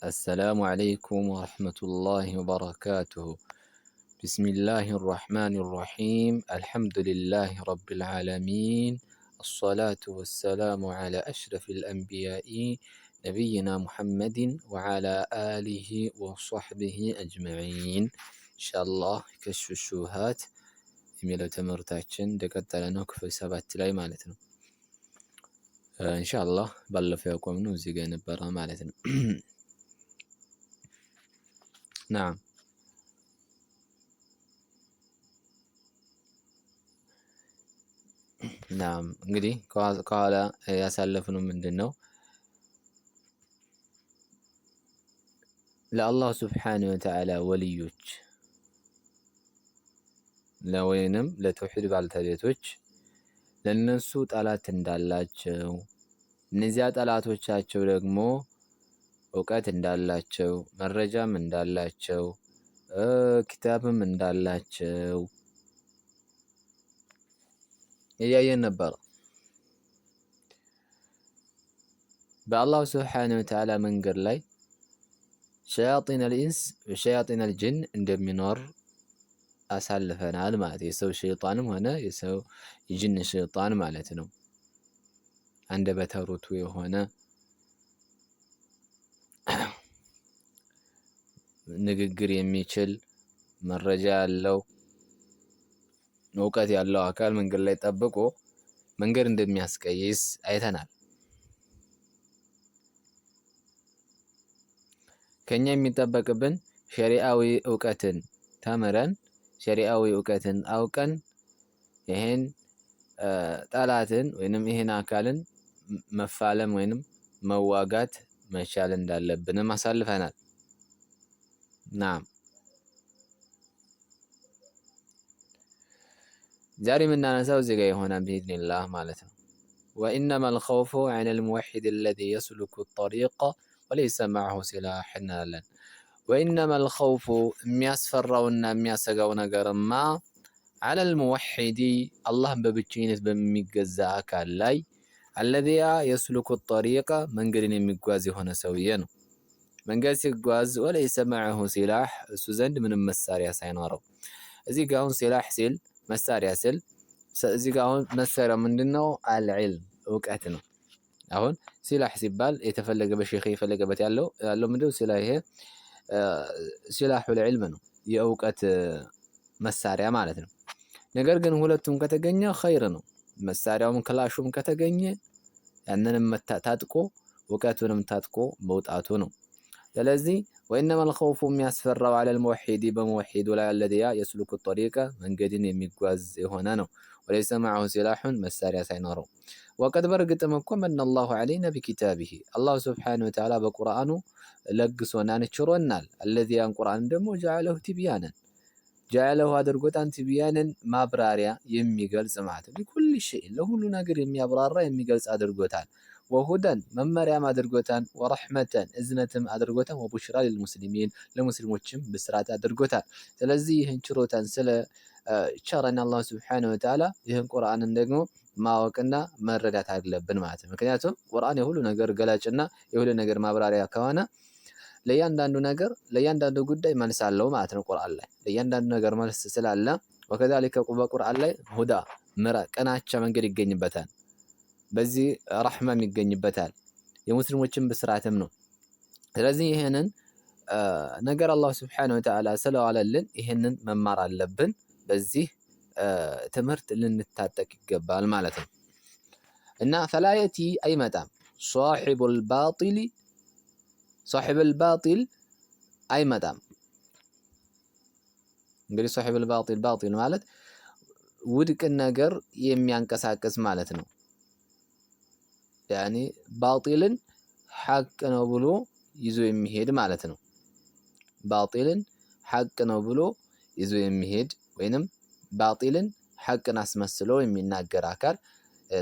السلام عليكم ورحمة الله وبركاته. بسم الله الرحمن الرحيم. الحمد لله رب العالمين. الصلاة والسلام على أشرف الأنبياء نبينا محمد وعلى آله وصحبه أجمعين. إن شاء الله كشف الشبهات የሚለው ትምህርታችን እንደቀጠለ ነው። ክፍል 7 ላይ ማለት ነው። ኢንሻአላህ ባለፈው ያቆምነው እዚህ ጋር ነበረ ማለት ነው። ናም ናም እንግዲህ ከኋላ ያሳለፍነው ምንድነው? ለአላህ ሱብሓነሁ ወተዓላ ወልዮች ለወይንም ለተውሂድ ባልተቤቶች ለነሱ ጠላት እንዳላቸው እነዚያ ጠላቶቻቸው ደግሞ እውቀት እንዳላቸው መረጃም እንዳላቸው ኪታብም እንዳላቸው እያየን ነበር። በአላህ ሱብሓነሁ ወተዓላ መንገድ ላይ ሸያጢን አልኢንስ ወሸያጢን አልጅን እንደሚኖር አሳልፈናል ማለት የሰው ሸይጣንም ሆነ የሰው የጅን ሸይጣን ማለት ነው። አንደበተ ርቱዕ የሆነ ንግግር የሚችል መረጃ ያለው እውቀት ያለው አካል መንገድ ላይ ጠብቆ መንገድ እንደሚያስቀይስ አይተናል። ከኛ የሚጠበቅብን ሸሪዓዊ እውቀትን ተምረን ሸሪዓዊ እውቀትን አውቀን ይሄን ጠላትን ወይንም ይሄን አካልን መፋለም ወይንም መዋጋት መቻል እንዳለብንም አሳልፈናል። ናም ዛሬ የምናነሳው እዚህ ጋር የሆነ ቢኢዝኒላህ ማለት ነው። ወኢነማ አልኸውፉ ዐለል ሙወሒድ አለዚ የስሉኩ ጠሪቀ ወለይሰ መዐሁ ሲላህ እንላለን። ወኢነማ አልኸውፉ የሚያስፈራውና የሚያሰጋው ነገርማ ዐለል ሙወሒድ አላህን በብቸኝነት በሚገዛ አካል ላይ አለዚያ የስሉኩ ጠሪቀ መንገድን የሚጓዝ የሆነ ሰውዬ ነው። መንገድ ሲጓዝ ወለይሰ መዐሁ ሲላህ እሱ ዘንድ ምንም መሳሪያ ሳይኖረው እዚህ ጋር አሁን ሲላህ ሲል መሳሪያ ሲል እዚህ ጋር አሁን መሳሪያው ምንድነው? አልዕልም እውቀት ነው። አሁን ሲላህ ሲባል የተፈለገ በሼኽ የፈለገበት ያለው ምንድነው? ሲላህ ይሄ ሲላሁል ዒልም ነው የእውቀት መሳሪያ ማለት ነው። ነገር ግን ሁለቱም ከተገኘ ኸይር ነው። መሳሪያውም ክላሹም ከተገኘ ያንንም ታጥቆ እውቀቱንም ታጥቆ መውጣቱ ነው። ስለዚህ ወኢነማ አልኸውፉ የሚያስፈራው ዐለል ሙወሒድ በሙወሒዱ ላይ አለዚያ የስሉኩ ጠሪቀ መንገድን የሚጓዝ የሆነ ነው። ወለይሰ መዐሁ ሲላሑን መሳሪያ ሳይኖረው ወቀድ በርግጥም እኮ መነላሁ ዐለይና ቢኪታቢሂ አላሁ ሱብሓነሁ ወተዓላ በቁርአኑ ለግሶናን ችሮናል። አለዚያን ቁርአን ደግሞ ጀዐለሁ ቲብያነን ጀዐለሁ አድርጎታን ቲብያነን ማብራሪያ የሚገልጽ ማለት ነው። ሊኩሊ ሸይእ ለሁሉ ነገር የሚያብራራ የሚገልጽ አድርጎታል። ወሁደን መመሪያም አድርጎታል። ወረሕመተን እዝነትም አድርጎታል። ወቡሽራ ሊልሙስሊሚን ለሙስሊሞችም ብስራት አድርጎታል። ስለዚህ ይህን ችሮታን ስለ ቸረን አላህ ሱብሓነሁ ወተዓላ ይህን ቁርአንን ደግሞ ማወቅና መረዳት አለብን ማለት ነው። ምክንያቱም ቁርአን የሁሉ ነገር ገላጭና የሁሉ ነገር ማብራሪያ ከሆነ ለእያንዳንዱ ነገር ለእያንዳንዱ ጉዳይ መልስ አለው ማለት ነው። ቁርአን ላይ ለእያንዳንዱ ነገር መልስ ስላለ ወከዛሊከ በቁርአን ላይ ሁዳ ቀናቻ መንገድ ይገኝበታል። በዚህ ረሕማም ይገኝበታል። የሙስሊሞችን ብስራትም ነው። ስለዚህ ይህንን ነገር አላህ ሱብሓነሁ ወተዓላ ስለዋለልን ይህንን መማር አለብን። በዚህ ትምህርት ልንታጠቅ ይገባል ማለት ነው። እና ፈላ የእቲ አይመጣም ሷሒቡል ባጢል አይመጣም። እንግዲህ ሷሒቡል ባጢል ማለት ውድቅን ነገር የሚያንቀሳቅስ ማለት ነው። ያኒ ባጢልን ሐቅ ነው ብሎ ይዞ የሚሄድ ማለት ነው። ባጢልን ሐቅ ነው ብሎ ይዞ የሚሄድ ወይንም ባጢልን ሐቅን አስመስሎ የሚናገር አካል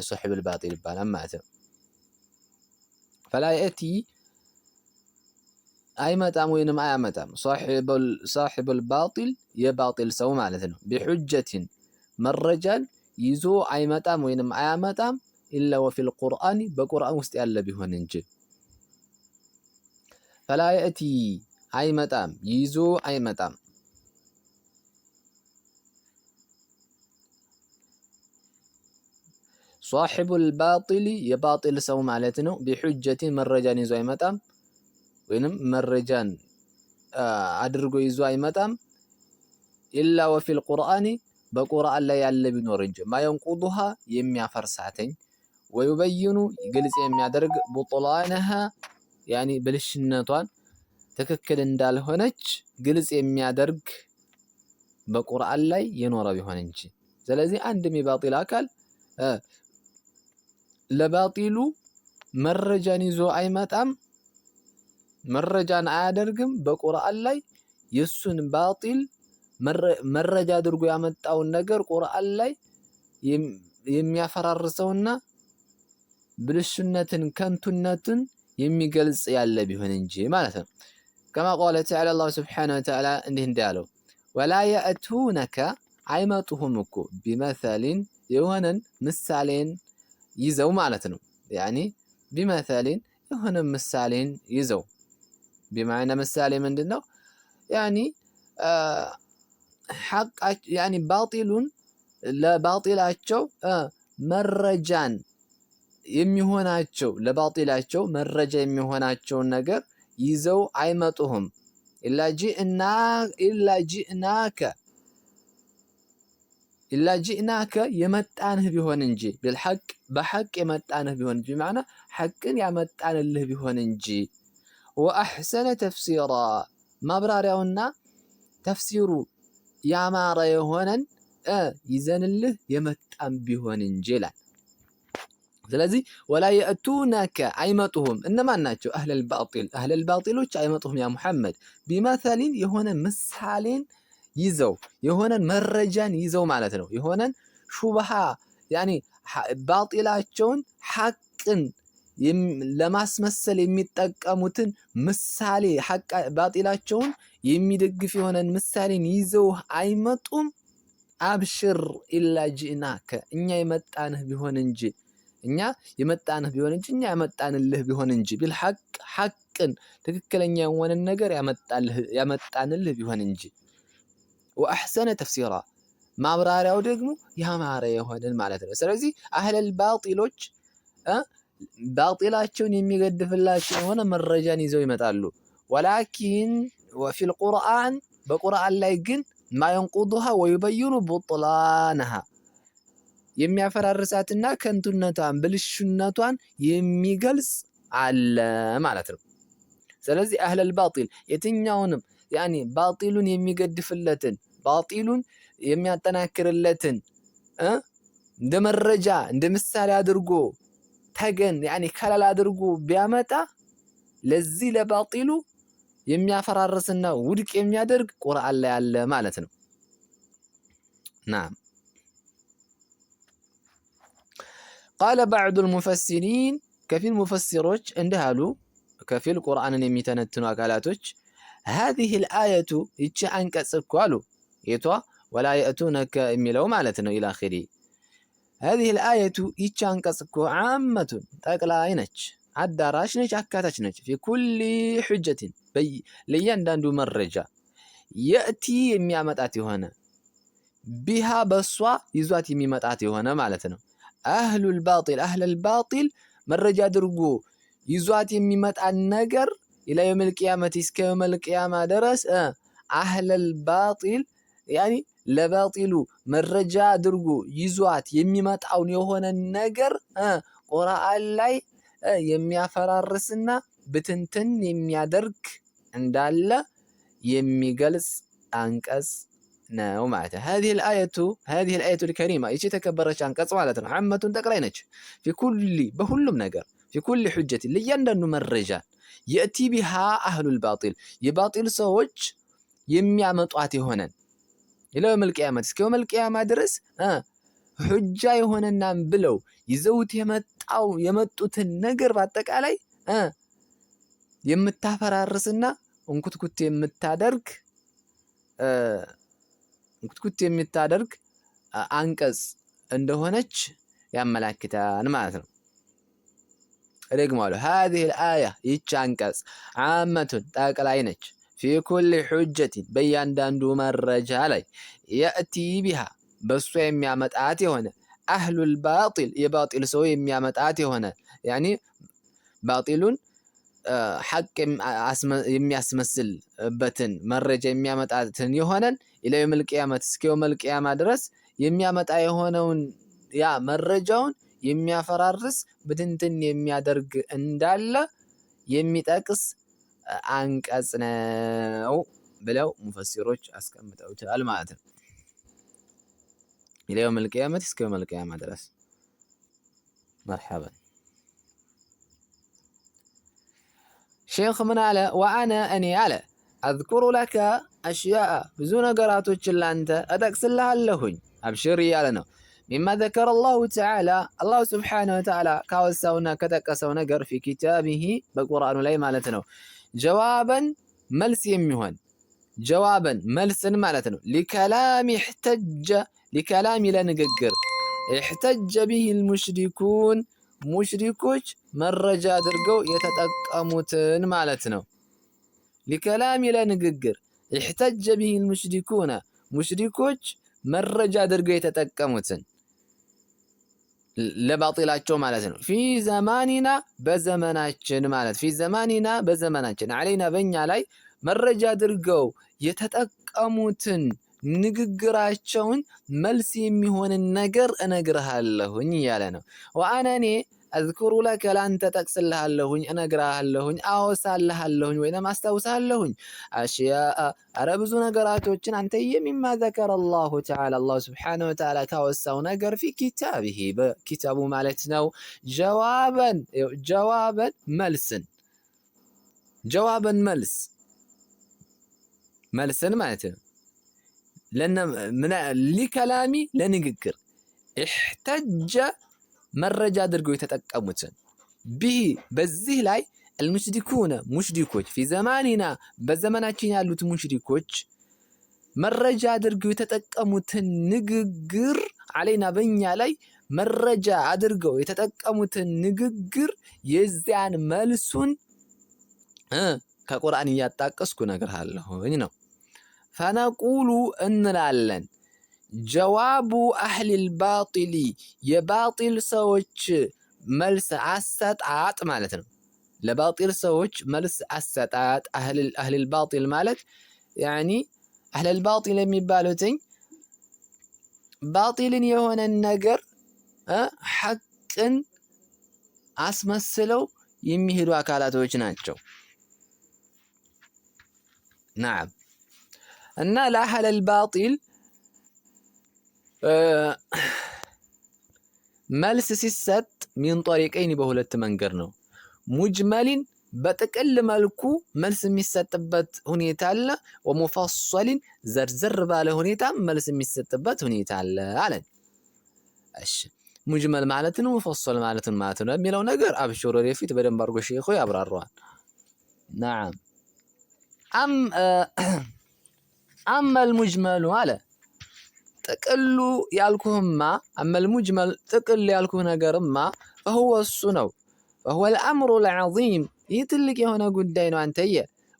ሷሒቡል ባጢል ይባላል ማለት ነው። ፈላ የእቲ አይመጣም ወይንም አያመጣም ሷሒቡል ባጢል የባጢል ሰው ማለት ነው። ቢሑጀትን መረጃን ይዞ አይመጣም ወይንም አያመጣም ኢላ ወፊል ቁርአን በቁርአን ውስጥ ያለ ቢሆን እንጂ ፈላ የእቲ አይመጣም ይዞ አይመጣም ሷሒቡል ባጢል የባጢል ሰው ማለት ነው ቢሑጀቲን መረጃን ይዞ አይመጣም ወይንም መረጃን አድርጎ ይዞ አይመጣም ኢላ ወፊል ቁርአኒ በቁርአን ላይ ያለ ቢኖር እንጂ ማየንቁዱሃ የሚያፈርሳተኝ ወዩበይኑ ግልጽ የሚያደርግ ቡጥላነሃ ያኒ ብልሽነቷን ትክክል እንዳልሆነች ግልጽ የሚያደርግ በቁርአን ላይ የኖረ ቢሆን እንጂ ስለዚህ አንድም የባጢል አካል ለባጢሉ መረጃን ይዞ አይመጣም መረጃን አያደርግም በቁርአን ላይ የሱን ባጢል መረጃ አድርጎ ያመጣውን ነገር ቁርአን ላይ የሚያፈራርሰውና ብልሽነትን ከንቱነትን የሚገልጽ ያለ ቢሆን እንጂ ማለት ነው كما قال تعالى الله سبحانه وتعالى እንዲህ እንዳለው ولا يأتونك አይመጡህም እኮ بمثل የሆነን ምሳሌን ይዘው ማለት ነው يعني بمثل የሆነ ምሳሌን ይዘው بمعنى ምሳሌ ምንድነው يعني حق يعني باطلون ለባጢላቸው መረጃን የሚሆናቸው ለባጢላቸው መረጃ የሚሆናቸውን ነገር ይዘው አይመጡህም ኢላ ጂእናከ የመጣንህ ቢሆን እንጂ بالحق በሐቅ የመጣንህ ቢሆን እንጂ ማለት ሐቅን ያመጣንልህ ቢሆን እንጂ ወአሕሰነ ተፍሲራ ማብራሪያውና ተፍሲሩ ያማረ የሆነን ይዘንልህ የመጣን ቢሆን እንጂ ይላል ስለዚህ ወላ የእቱነከ አይመጡህም እነማን ናቸው አህለል ባጢሎች አይመጡህም ያ ሙሐመድ ቢመሰሊን የሆነ ምሳሌን ይዘው የሆነን መረጃን ይዘው ማለት ነው የሆነን ሹብሃ ያኒ ባጢላቸውን ሐቅን ለማስመሰል የሚጠቀሙትን ምሳሌ ሐቅ ባጢላቸውን የሚደግፍ የሆነን ምሳሌን ይዘው አይመጡም አብሽር ኢላ ጂእናከ እኛ የመጣንህ ቢሆን እንጂ እኛ የመጣንልህ ቢሆን እንጂ ቢልሐቅ ሐቅን ትክክለኛ የሆነን ነገር ያመጣንልህ ቢሆን እንጂ ወአሕሰነ ተፍሲራ ማብራሪያው ደግሞ ያማረ የሆነን ማለት ነው ስለዚህ አህለል ባጢሎች ባጢላቸውን የሚገድፍላቸው የሆነ መረጃን ይዘው ይመጣሉ ወላኪን ወፊል ቁርአን በቁርአን ላይ ግን ማየንቁዱሃ ወይበይኑ ቡጥላነሃ የሚያፈራርሳትና ከንቱነቷን ብልሽነቷን የሚገልጽ አለ ማለት ነው ስለዚህ አህለል ባጢል የትኛውንም ያኒ ባጢሉን የሚገድፍለትን ባጢሉን የሚያጠናክርለትን እንደ መረጃ እንደ ምሳሌ አድርጎ ተገን ያኒ ከለላ አድርጎ ቢያመጣ ለዚህ ለባጢሉ የሚያፈራርስና ውድቅ የሚያደርግ ቁርአን ላይ አለ ማለት ነው نعم قال بعض المفسرين كفيل مفسروች እንዲህ አሉ ከፊል ቁርአንን የሚተነትኑ አካላቶች هذه الآية ይቺ አንቀጽ እኮ አሉ የቷ ولا يأتونك የሚለው ማለት ነው ኢላ አኺሪ هذه الآية ይቺ አንቀጽ እኮ عامة ጠቅላይ ነች አዳራሽ ነች አካታች ነች في كل حجة ለእያንዳንዱ መረጃ የእቲ የሚያመጣት የሆነ ቢሃ በሷ ይዟት የሚመጣት የሆነ ማለት ነው አህለል ባጢል መረጃ አድርጎ ይዟት የሚመጣ ነገር ኢላ የውመል ቂያመት እስከ የውመል ቂያማ ድረስ አህለል ባጢል ያኒ ለባጢሉ መረጃ አድርጎ ይዟት የሚመጣውን የሆነ ነገር ቁርአን ላይ የሚያፈራርስና ብትንትን የሚያደርግ እንዳለ የሚገልጽ አንቀጽ ነው ማለት ነው هذه الآية الكريمة ይቺ ተከበረች አንቀጽ ማለት ነው አመቱን ጠቅላይ ነች في كل በሁሉም ነገር في كل حجة ለእያንዳንዱ መረጃ يأتي بها أهل الباطل የባጢል ሰዎች የሚያመጧት የሆነን ኢላ የውመል ቂያመት እስከ የውመል ቂያማ ድረስ ሁጃ የሆነና ብለው ይዘውት የመጡትን ነገር በአጠቃላይ የምታፈራርስና እንኩትኩት የምታደርግ አንቀጽ እንደሆነች ያመላክታል ማለት ነው رقمالو هذه الآية يتشانكس عامة تاكلاينج في كل حجة بيان داندو مرجع لي يأتي بها بس يميامت آتي هنا أهل الباطل يباطل سوي يميامت آتي هنا يعني باطل حق የሚያስመስል በትን መረጃ የሚያመጣትን ይሆነን ኢለ የውመል ቂያመት እስከ የውመል ቂያማ ድረስ የሚያመጣ የሆነውን ያ መረጃውን የሚያፈራርስ ብትንትን የሚያደርግ እንዳለ የሚጠቅስ አንቀጽ ነው ብለው ሙፈሲሮች አስቀምጠውታል ማለት ነው። ኢለ የውመል ቂያመት እስከ የውመል ቂያማ ድረስ مرحبا ሼክ ምን አለ ወአነ እኔ አለ አዝኩሩ ለከ አሽያአ ብዙ ነገራቶችን ላንተ እጠቅስልሃለሁኝ አብሽር እያለ ነው። ሚማ ዘከረ አላሁ ተዓላ አላሁ ስብሓነሁ ወተዓላ ካወሳውና ከጠቀሰው ነገር ፊ ኪታቢሂ በቁርአኑ ላይ ማለት ነው። ጀዋበን መልስ የሚሆን ጀዋበን መልስን ማለት ነው። ሊከላሚ እሕተጀ ሊከላሚ ለንግግር እሕተጀ ቢሂ ልሙሽሪኩን ሙሽሪኮች መረጃ አድርገው የተጠቀሙትን ማለት ነው። ሊከላሚ ለንግግር እሕተጀ ቢሂ ልሙሽሪኩነ ሙሽሪኮች መረጃ አድርገው የተጠቀሙትን ለባጢላቸው ማለት ነው። ፊ ዘማኒና በዘመናችን ማለት ፊ ዘማኒና በዘመናችን አለይና በእኛ ላይ መረጃ አድርገው የተጠቀሙትን ንግግራቸውን መልስ የሚሆንን ነገር እነግርሃለሁኝ እያለ ነው። ወአነ እኔ አዝኩሩ ለከ ላንተ ጠቅስልሃለሁኝ እነግርሃለሁኝ አወሳልሃለሁኝ ወይም አስታውሳለሁኝ አሽያአ አረ ብዙ ነገራቶችን አንተዬ ሚማ ዘከረ አላሁ ተዓላ አላሁ ስብሓነሁ ወተዓላ ካወሳው ነገር ፊ ኪታቢሂ በኪታቡ ማለት ነው። ጀዋበን መልስን ጀዋበን መልስን ማለት ነው። ሊከላሚ ለንግግር እሕተጀ መረጃ አድርገው የተጠቀሙትን ቢሂ በዚህ ላይ አልሙሽሪኩነ ሙሽሪኮች ፊ ዘማኒና በዘመናችን ያሉት ሙሽሪኮች መረጃ አድርገው የተጠቀሙትን ንግግር አለይና በእኛ ላይ መረጃ አድርገው የተጠቀሙትን ንግግር የዚያን መልሱን ከቁርአን እያጣቀስኩ እነግርሃለሁኝ ነው። ፈነቁሉ እንላለን ጀዋቡ አህሊል ባጢሊ የባጢል ሰዎች መልስ አሰጣጥ ማለት ነው። ለባጢል ሰዎች መልስ አሰጣጥ አህሊል ባጢል ማለት ያኒ አህሊል ባጢል የሚባሉትኝ ባጢልን የሆነን ነገር ሐቅን አስመስለው የሚሄዱ አካላቶች ናቸው። ናም እና ለአህሊል ባጢል መልስ ሲሰጥ ሚን ጠሪቀይን በሁለት መንገድ ነው። ሙጅመሊን በጥቅል መልኩ መልስ የሚሰጥበት ሁኔታ አለ። ወሙፈሰሊን ዘርዘር ባለ ሁኔታ መልስ የሚሰጥበት ሁኔታ አለ አለን። እሺ ሙጅመል ማለት ነው ሙፈሰል ማለት ነው የሚለው ነገር አብሽሮ ወደፊት በደንብ አድርጎ ሼኹ ያብራራዋል። ናም አመል ሙጅመሉ አለ ጥቅሉ ያልኩህማ አመል ሙጅመል ጥቅል ያልኩህ ነገርማ فهو እሱ ነው وهو الأمر العظيم ይህ ትልቅ የሆነ ጉዳይ ነው አንተዬ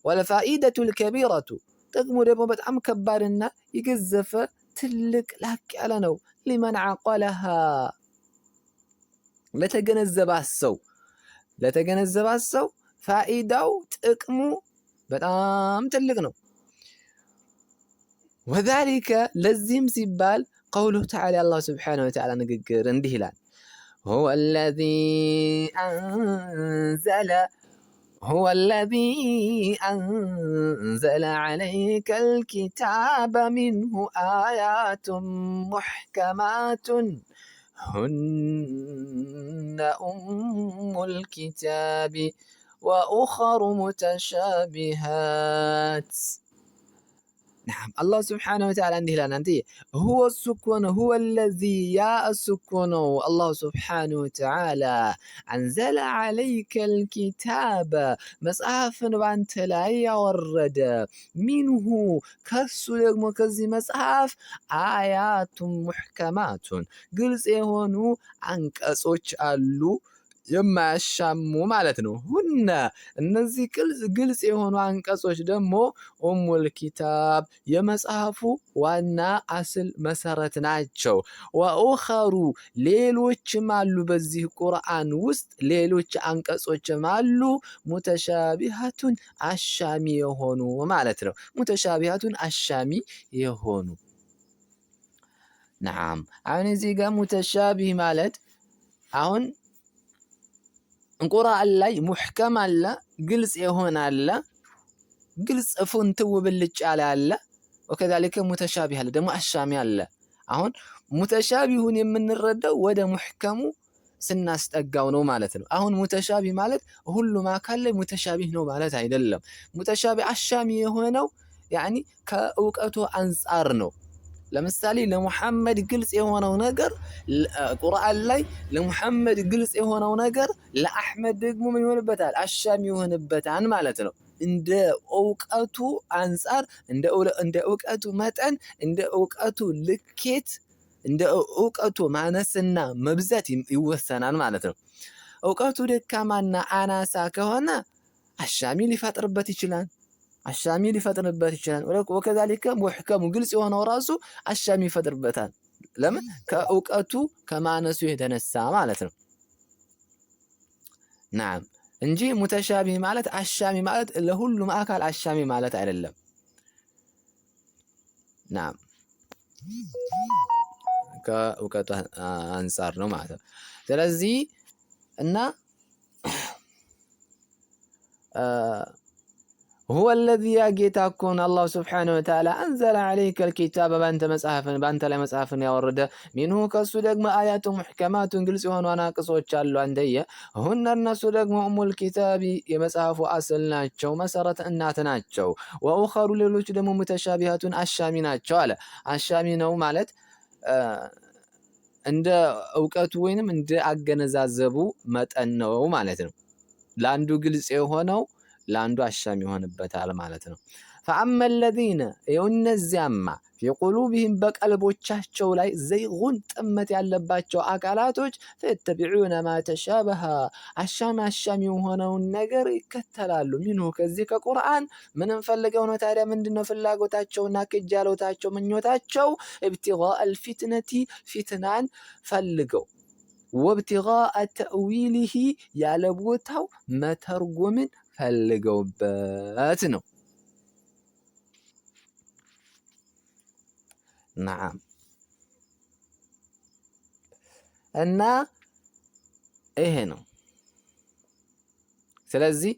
والفائدة الكبيرة ጥቅሙ ደግሞ በጣም ከባድና የገዘፈ ትልቅ ላቅ ያለ ነው። لمن عقلها ለተገነዘባት ሰው ፋኢዳው ጥቅሙ በጣም ትልቅ ነው። وذلك لزم سيبال قوله تعالى الله سبحانه وتعالى نقر اندهلال هو الذي أنزل عليك الكتاب منه آيات محكمات هن أم الكتاب وأخر متشابهات نعم الله سبحانه وتعالى عنده لا ننتهي هو السكون هو الذي يا السكون الله سبحانه وتعالى أنزل عليك الكتاب مصحف بانت لا يورد منه كسو يقم كزي مصحف آيات محكمات قلت هونو عنك أسوش ألو የማያሻሙ ማለት ነው። ሁነ እነዚህ ግልጽ የሆኑ አንቀጾች ደግሞ ኡሙል ኪታብ የመጽሐፉ ዋና አስል መሰረት ናቸው። ወኡኸሩ ሌሎችም አሉ በዚህ ቁርአን ውስጥ ሌሎች አንቀጾችም አሉ ሙተሻቢሃቱን አሻሚ የሆኑ ማለት ነው። ሙተሻቢሃቱን አሻሚ የሆኑ ነዓም። አሁን እዚህ ጋር ሙተሻቢህ ማለት አሁን ቁርአን ላይ ሙሕከም አለ፣ ግልጽ የሆነ አለ፣ ግልጽ ፍንትው ብልጭ ያለ አለ። ወከዛሊከ ሙተሻቢህ አለ፣ ደግሞ አሻሚ አለ። አሁን ሙተሻቢሁን የምንረዳው ወደ ሙሕከሙ ስናስጠጋው ነው ማለት ነው። አሁን ሙተሻቢህ ማለት ሁሉም አካል ላይ ሙተሻቢህ ነው ማለት አይደለም። ሙተሻቢህ አሻሚ የሆነው ያኒ ከእውቀቱ አንጻር ነው። ለምሳሌ ለሙሐመድ ግልጽ የሆነው ነገር ቁርአን ላይ ለሙሐመድ ግልጽ የሆነው ነገር ለአሕመድ ደግሞ ምን ይሆንበታል? አሻሚ ይሆንበታል ማለት ነው። እንደ እውቀቱ አንጻር፣ እንደ እውቀቱ መጠን፣ እንደ እውቀቱ ልኬት፣ እንደ እውቀቱ ማነስና መብዛት ይወሰናል ማለት ነው። እውቀቱ ደካማና አናሳ ከሆነ አሻሚ ሊፈጥርበት ይችላል። አሻሚ ሊፈጥርበት ይችላል። ወከዛሊከ ሙሕከሙ ግልጽ የሆነው ራሱ አሻሚ ይፈጥርበታል። ለምን? ከእውቀቱ ከማነሱ የተነሳ ማለት ነው። ናም እንጂ ሙተሻቢህ ማለት አሻሚ ማለት ለሁሉም አካል አሻሚ ማለት አይደለም። ናም ከእውቀቱ አንጻር ነው ማለት ነው። ስለዚህ እና هو الذي يجيتكون الله سبحانه وتعالى أنزل عليك الكتاب بأنت لمصحف يورد منه كسودك ما آيات محكمات انجلس وانا قصوች አሉ አንደየ هن الناس ደግሞ ام الكتاب የመጽሐፉ አስል ናቸው መሰረት እናት ናቸው ወአخሩ ሌሎች ደግሞ ሙተሻቢሃቱን አሻሚ ናቸው አለ አሻሚ ነው ማለት እንደ እውቀቱ ወይንም እንደ አገነዛዘቡ መጠን ነው ማለት ነው ለአንዱ ግልጽ የሆነው ለአንዱ አሻሚ ይሆንበታል ማለት ነው فأما الذين የነዚያማ في قلوبهم በቀልቦቻቸው ላይ ዘይጉን ጥመት ያለባቸው አካላቶች فيتبعون ما تشابه አሻሚ የሆነውን ነገር ይከተላሉ منه ከዚህ ከቁርአን ምንም ፈልገው ነው ታዲያ ምንድነው ፍላጎታቸውና ከጃሎታቸው ምኞታቸው ابتغاء الفتنة ፊትናን ፈልገው وابتغاء تأويله ያለ ቦታው መተርጎምን ፈልገውበት ነው نعم እና ይሄ ነው ስለዚህ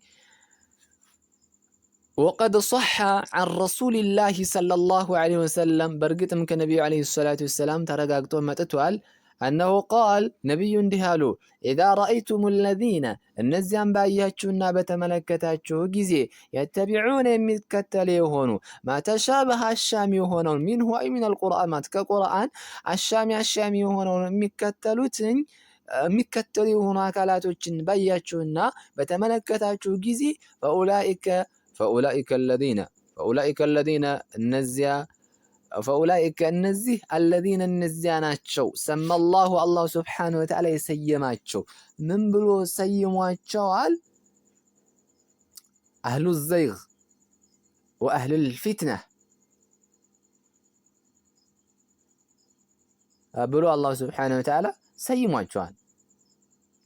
وقد صح عن رسول الله صلى الله عليه وسلم برقتم كنبي عليه الصلاة والسلام ترقاقتو متتوال أنه قال نبي اندهالو إذا رأيتم الذين النزيان باياتشونا بتملكتاتشو جزي يتبعون يمكتليهونو ما تشابه الشامي هونو منه أي من القرآن ما كقرآن الشامي هونو مكتليهونو أكالاتوشن باياتشونا بتملكتاتشو جزي فأولئك الذين النزيا فأولئك النزيه الذين النزياناتشو سمى الله سبحانه وتعالى يسيماتشو من بلو سيماتشو أهل الزيغ وأهل الفتنة بلو الله سبحانه وتعالى سيماتشو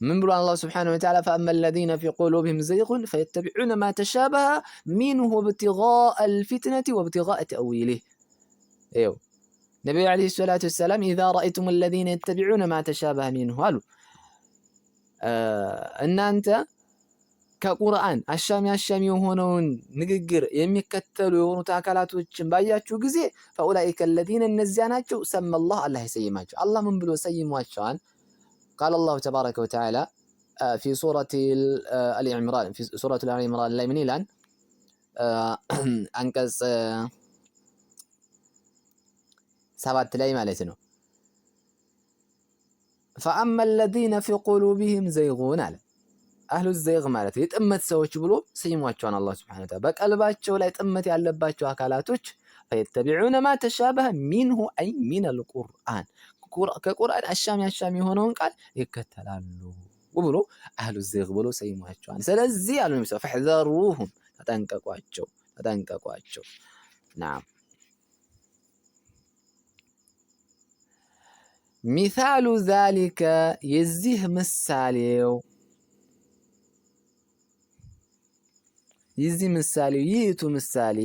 من بلو الله سبحانه وتعالى فأما الذين في قلوبهم زيغ فيتبعون ما تشابه منه ابتغاء الفتنة وابتغاء تأويله ايوه النبي عليه الصلاة والسلام إذا رأيتم الذين يتبعون ما تشابه منه قالوا ان انت كقرآن አሻሚ የሆነውን ንግግር የሚከተሉ የሆኑ አካላቶችን ባያችሁ ጊዜ فأولئك الذين እነዚያ ናቸው سمى الله الله ይሰይማቸው አላህ ምን ብሎ ሰይሟቸዋል قال الله تبارك وتعالى في سورة آل عمران في سورة آل عمران ላይ ምን ይላል አንቀጽ 7 ላይ ማለት ነው فأما الذين في قلوبهم زيغون አለ አህሉ ዘይግ ማለት የጥመት ሰዎች ብሎ ሰይሟቸዋል አላህ Subhanahu Wa Ta'ala በቀልባቸው ላይ ጥመት ያለባቸው አካላቶች فيتبعون ما تشابه منه أي من القرآن ከቁርአን አሻሚ የሆነውን ቃል ይከተላሉ ብሎ አህሉ ዘይግ ብሎ ሰይሟቸዋል። ስለዚህ አሉ ነብዩ ፈሕዘሩሁም ተጠንቀቋቸው። ናም ሚሳሉ ዛሊከ የዚህ ምሳሌው ይህቱ ምሳሌ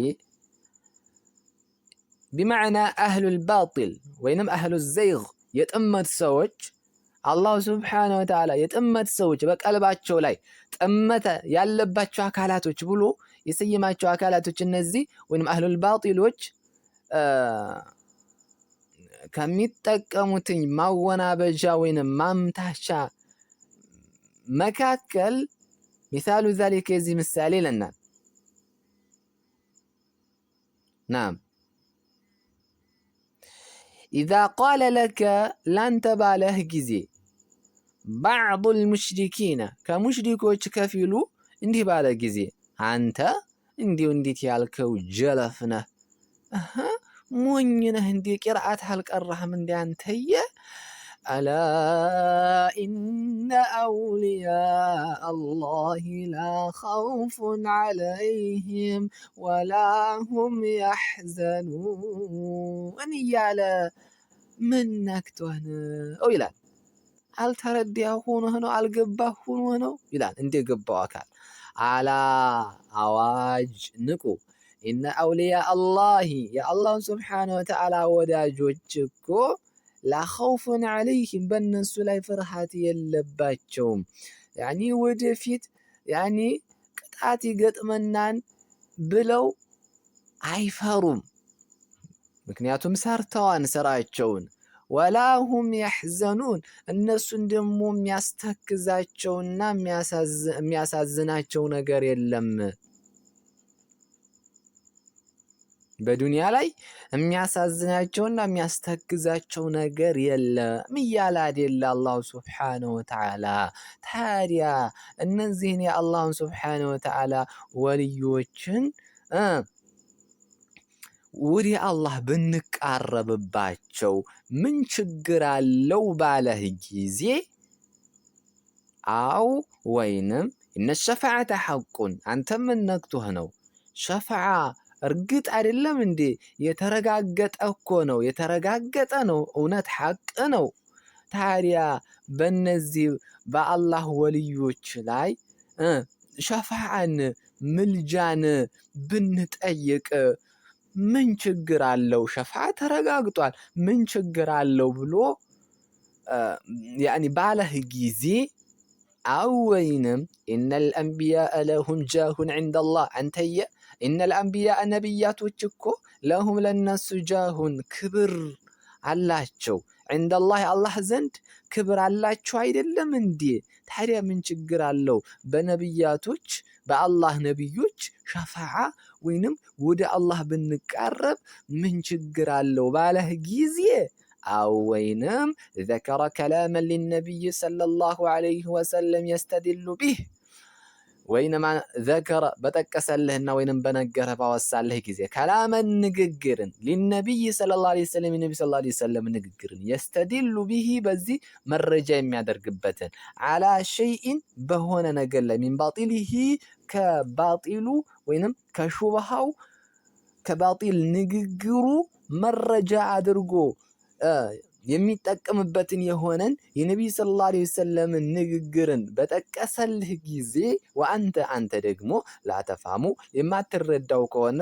ቢመዕና አህሉል ባጢል ወይንም አህሉ ዘይግ የጥመት ሰዎች አላሁ ስብሓነሁ ወተዓላ የጥመት ሰዎች በቀልባቸው ላይ ጥመት ያለባቸው አካላቶች ብሎ የሰየማቸው አካላቶች እነዚህ ወይንም አህሉል ባጢሎች ከሚጠቀሙትኝ ማወናበጃ ወይንም ማምታቻ መካከል ሚሳሉ ዛሊከ የዚህ ምሳሌ ይለናል። ናም ኢዛ ቃለ ለከ ላንተ ባለህ ጊዜ ባዕዱል ሙሽሪኪነ ከሙሽሪኮች ከፊሉ እንዲህ ባለ ጊዜ አንተ እንዲሁ እንዴት ያልከው ጀለፍ ነህ፣ ሞኝ ነህ፣ እንዴ ቂርአት አልቀራህም እንዴ አንተየ አላ ኢነ አውልያ አላህ ላ ኸውፉን ዐለይሂም ወላ ሁም ያሕዘኑን እያለ ምን ነክቶህ ነው ይላል። አልተረዳህ ሆኖህ ነው፣ አልገባህ ሆኖህ ነው ይላል። እንደ ገባው አካል አላ አዋጅ ንቁ፣ ኢነ አውልያ አላህ የአላህ ስብሓነሁ ወተዓላ ወዳጆች እኮ ላኸውፉን ዐለይሂም በእነሱ ላይ ፍርሃት የለባቸውም። ያኒ ወደፊት ያኒ ቅጣት ይገጥመናን ብለው አይፈሩም። ምክንያቱም ሰርተዋን ስራቸውን። ወላሁም ያሕዘኑን እነሱን ደግሞ የሚያስተክዛቸውና የሚያሳዝናቸው ነገር የለም። በዱንያ ላይ የሚያሳዝናቸውና የሚያስተክዛቸው ነገር የለም እያለ አይደለ አላሁ ስብሓነሁ ወተዓላ። ታዲያ እነዚህን የአላህን ስብሓነሁ ወተዓላ ወልዮችን ወደ አላህ ብንቃረብባቸው ምን ችግር አለው ባለህ ጊዜ አው ወይንም እነ ሸፋዓተ ሐቁን አንተ ምን ነክቶህ ነው? ሸፋዓ እርግጥ አይደለም እንዴ? የተረጋገጠ እኮ ነው፣ የተረጋገጠ ነው፣ እውነት ሐቅ ነው። ታዲያ በእነዚህ በአላህ ወልዮች ላይ ሸፋዓን ምልጃን ብንጠይቅ ምን ችግር አለው? ሸፋዓ ተረጋግጧል፣ ምን ችግር አለው ብሎ ያኒ ባለህ ጊዜ አው ወይንም ኢነል አንቢያአ ለሁም ጃሁን ዐንደላህ አንተየ ኢነል አንቢያአ ነቢያቶች እኮ ለሁም ለነሱ ጃሁን ክብር አላቸው፣ ዐንደላህ አላህ ዘንድ ክብር አላቸው አይደለም እንዴ? ታዲያ ምን ችግር አለው በነቢያቶች በአላህ ነቢዮች ሸፋዓ ወይንም ወደ አላህ ብንቃረብ ምን ችግር አለው ባለህ ጊዜ አው ወይንም ዘከረ ከላመን ሊነቢይ ሰለላሁ ዐለይሂ ወሰለም የስተድሉ ቢህ ወይንም ዘከረ በጠቀሰልህና ወይንም በነገረህ ባወሳልህ ጊዜ ከላመን ንግግርን ሊነቢይ ሰለላሁ ዐለይሂ ወሰለም የነቢ ሰለላሁ ዐለይሂ ወሰለም ንግግርን የስተድሉ ቢህ በዚህ መረጃ የሚያደርግበትን አላ ሸይኢን በሆነ ነገር ላይ ሚን ባጢሊሂ ከባጢሉ ወይንም ከሹብሃው ከባጢል ንግግሩ መረጃ አድርጎ የሚጠቀምበትን የሆነን የነቢይ ሰለላሁ ዐለይሂ ወሰለም ንግግርን በጠቀሰልህ ጊዜ አንተ ደግሞ ላተፋሙ የማትረዳው ከሆነ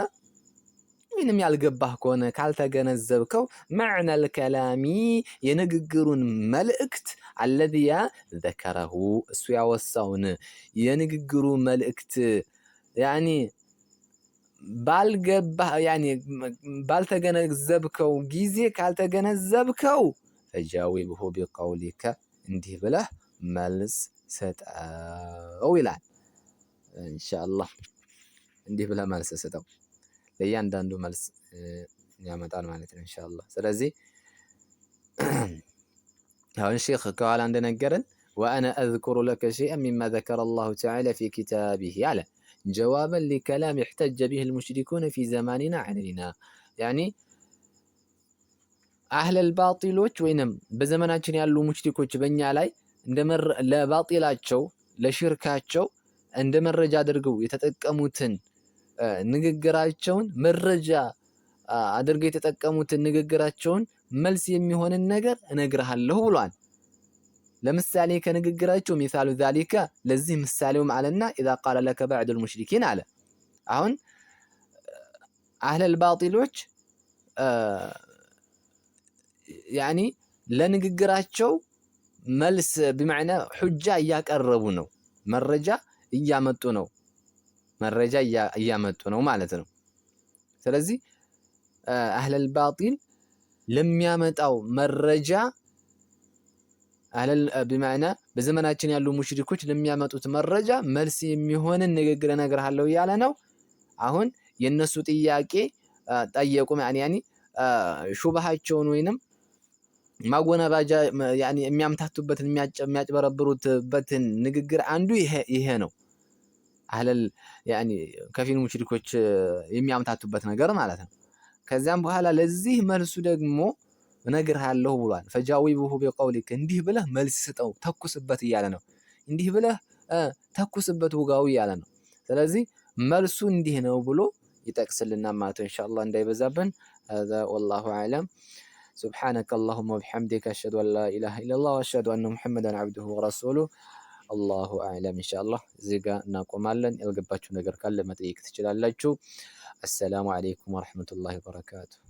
ወይንም ያልገባህ ከሆነ ካልተገነዘብከው መዕነል ከላሚ የንግግሩን መልእክት አለዚያ ዘከረሁ እሱ ያወሳውን የንግግሩ መልእክት ያኒ ባልገባህ ያኒ ባልተገነዘብከው ጊዜ ካልተገነዘብከው ፈጃዊብሁ ቢቀውሊከ እንዲህ ብለህ መልስ ሰጠው ይላል። ኢንሻአላህ እንዲህ ብለህ መልስ ሰጠው። ለእያንዳንዱ መልስ ያመጣል ማለት ነው ኢንሻአላህ። ስለዚህ አሁን ሼኽ ከኋላ እንደነገረን ወአነ አዝኩሩ ለከ ሸይአን ሚማ ዘከረ አላሁ ተዓላ ፊ ኪታቢሂ አለ ጀዋበን ሊከላም እሕተጀ ቢሂ አልሙሽሪኩነ ፊ ዘማኒና ዐለይና ያኒ አህለል ባጢሎች ወይንም በዘመናችን ያሉ ሙሽሪኮች በእኛ ላይ ለባጢላቸው ለሽርካቸው እንደ መረጃ አድርገው የተጠቀሙትን ንግግራቸውን መረጃ አድርገው የተጠቀሙትን ንግግራቸውን መልስ የሚሆንን ነገር እነግርሃለሁ ብሏል። ለምሳሌ ከንግግራቸው ሚሳሉ ዛሊከ ለዚህ ምሳሌውም አለና ኢዛ ቃለ ለከ በዕዱል ሙሽሪኪን አለ። አሁን አህለል ባጢሎች ያኒ ለንግግራቸው መልስ بمعنى ሑጃ እያቀረቡ ነው፣ መረጃ እያመጡ ነው ማለት ነው። ስለዚህ አህለል ባጢል ለሚያመጣው መረጃ بمعنى በዘመናችን ያሉ ሙሽሪኮች ለሚያመጡት መረጃ መልስ የሚሆንን ንግግር እነግርሃለሁ እያለ ነው። አሁን የነሱ ጥያቄ ጠየቁ ያኒ ሹብሃቸውን ወይንም ማጎናባጃ ያኒ የሚያምታቱበትን የሚያጭበረብሩበትን ንግግር አንዱ ይሄ ነው። አህለል ያኒ ከፊል ሙሽሪኮች የሚያምታቱበት ነገር ማለት ነው። ከዛም በኋላ ለዚህ መልሱ ደግሞ እነግርሃለሁ ብሏል። ፈጃዊቡሁ ቢቀውሊክ እንዲህ ብለህ መልስ ስጠው ተኩስበት እያለ ነው። እንዲህ ብለህ ተኩስበት ውጋው እያለ ነው። ስለዚህ መልሱ እንዲህ ነው ብሎ ይጠቅስልና ማለት ነው። ኢንሻአላህ እንዳይበዛብን። هذا والله اعلم. سبحانك اللهم وبحمدك أشهد أن لا إله إلا الله وأشهد أن محمدا عبده ورسوله. الله أعلم إن شاء الله. زيغا ناقومالن يلقباتشو نغر كاله مطيق تشلالاتشو. السلام عليكم ورحمة الله وبركاته.